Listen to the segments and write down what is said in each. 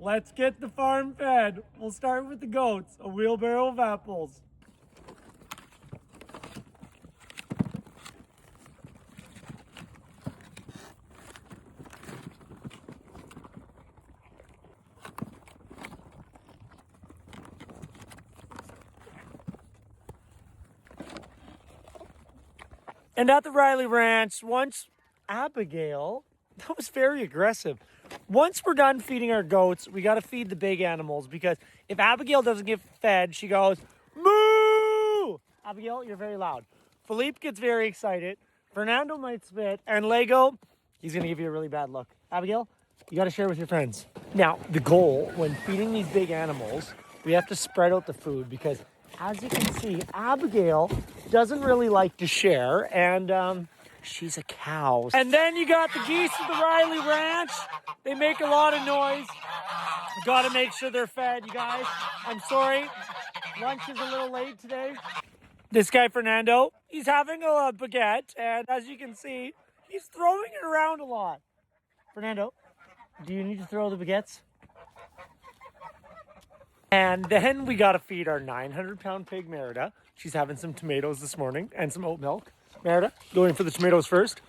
let's get the farm fed. We'll start with the goats, a wheelbarrow of apples. And at the Rylee Ranch, Abigail, that was very aggressive. Once we're done feeding our goats, we got to feed the big animals because if Abigail doesn't get fed, she goes, moo! Abigail, you're very loud. Philippe gets very excited. Fernando might spit. And Lego, he's going to give you a really bad look. Abigail, you got to share with your friends. Now, the goal when feeding these big animals, we have to spread out the food because as you can see, Abigail doesn't really like to share, and she's a cow. And then you got the geese at the Rylee Ranch. They make a lot of noise. We got to make sure they're fed, you guys. I'm sorry, lunch is a little late today. This guy, Fernando, he's having a baguette, and as you can see, he's throwing it around a lot. Fernando, do you need to throw the baguettes? And then we got to feed our 900-pound pig, Merida. She's having some tomatoes this morning and some oat milk. Merida, going for the tomatoes first.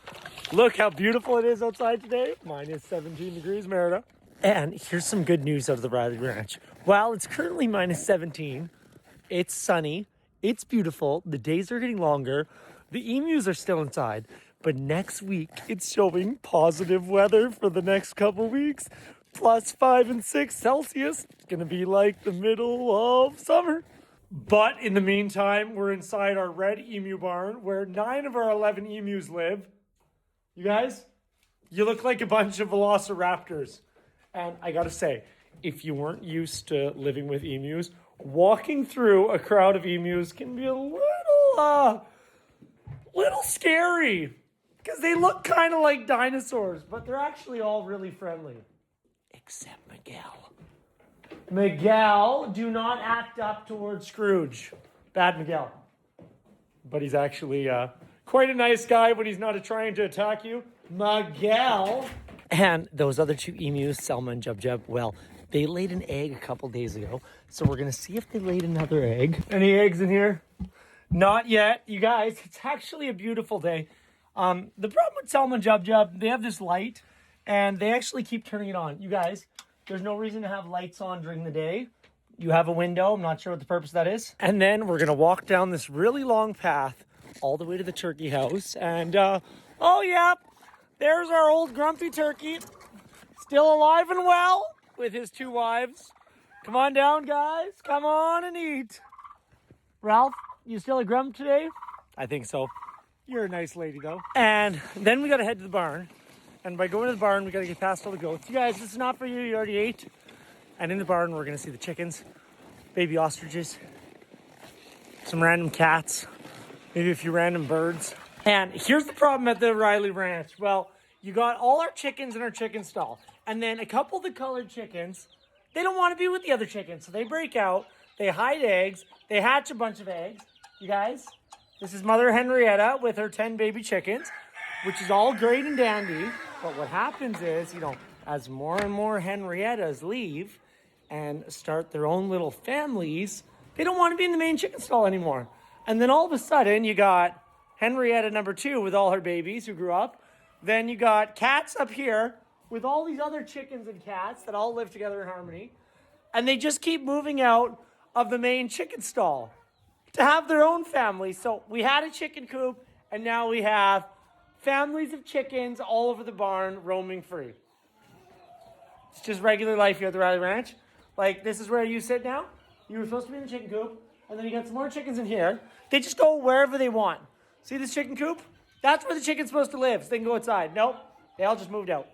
Look how beautiful it is outside today. Minus 17 degrees, Merida. And here's some good news out of the Rylee Ranch. While it's currently minus 17, it's sunny, it's beautiful, the days are getting longer, the emus are still inside. But next week, it's showing positive weather for the next couple weeks. Plus 5 and 6 Celsius. It's going to be like the middle of summer. But in the meantime, we're inside our red emu barn where 9 of our 11 emus live. You guys, you look like a bunch of velociraptors. And I got to say, if you weren't used to living with emus, walking through a crowd of emus can be a little scary. Because they look kind of like dinosaurs, but they're actually all really friendly. Except Miguel. Miguel, do not act up towards Scrooge. Bad Miguel. But he's actually quite a nice guy when he's not trying to attack you. Miguel. And those other 2 emus, Selma and Jub Jub, well, they laid an egg a couple days ago. So we're going to see if they laid another egg. Any eggs in here? Not yet. You guys, it's actually a beautiful day. The problem with Selma and Jub Jub, they have this light. And they actually keep turning it on. You guys, there's no reason to have lights on during the day. You have a window. I'm not sure what the purpose of that is. And then we're going to walk down this really long path all the way to the turkey house. And, oh, yeah, there's our old grumpy turkey. Still alive and well with his 2 wives. Come on down, guys. Come on and eat. Ralph, you still a grump today? I think so. You're a nice lady, though. And then we got to head to the barn. And by going to the barn, we got to get past all the goats. You guys, this is not for you. You already ate. And in the barn, we're going to see the chickens, baby ostriches, some random cats, maybe a few random birds. And here's the problem at the Rylee Ranch. Well, you got all our chickens in our chicken stall. And then a couple of the colored chickens, they don't want to be with the other chickens. So they break out. They hide eggs. They hatch a bunch of eggs. You guys, this is Mother Henrietta with her 10 baby chickens, which is all great and dandy. But what happens is, as more and more Henriettas leave and start their own little families, they don't want to be in the main chicken stall anymore. And then all of a sudden, you got Henrietta number 2 with all her babies who grew up. Then you got cats up here with all these other chickens and cats that all live together in harmony. And they just keep moving out of the main chicken stall to have their own family. So we had a chicken coop, and now we have families of chickens all over the barn roaming free. It's just regular life here at the Rylee Ranch. Like, this is where you sit now. You were supposed to be in the chicken coop, and then you got some more chickens in here. They just go wherever they want. See this chicken coop? That's where the chicken's supposed to live, so they can go outside. Nope, they all just moved out.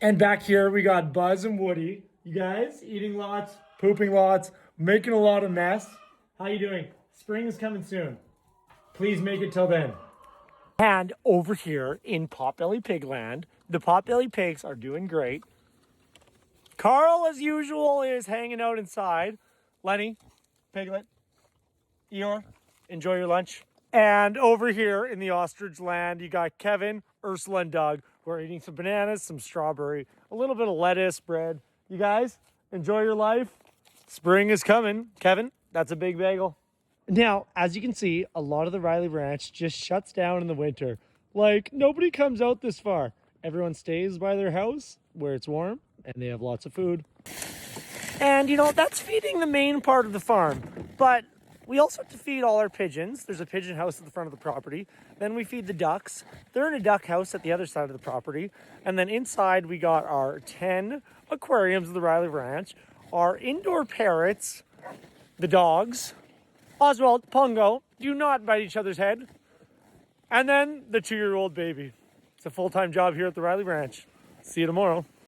And back here, we got Buzz and Woody. You guys, eating lots, pooping lots, making a lot of mess. How you doing? Spring is coming soon. Please make it till then. And over here in Potbelly Pigland, the Potbelly Pigs are doing great. Carl, as usual, is hanging out inside. Lenny, Piglet, Eeyore, enjoy your lunch. And over here in the ostrich land, you got Kevin, Ursula, and Doug who are eating some bananas, some strawberry, a little bit of lettuce, bread. You guys, Enjoy your life. Spring is coming. Kevin, that's a big bagel. Now, as you can see, a lot of the Rylee Ranch just shuts down in the winter. Like, nobody comes out this far. Everyone stays by their house where it's warm and they have lots of food. And, that's feeding the main part of the farm. But we also have to feed all our pigeons. There's a pigeon house at the front of the property. Then we feed the ducks. They're in a duck house at the other side of the property. And then inside we got our 10 aquariums of the Rylee Ranch, our indoor parrots, the dogs, Oswald, Pongo, do not bite each other's head, and then the 2-year-old baby. It's a full-time job here at the Rylee Ranch. See you tomorrow.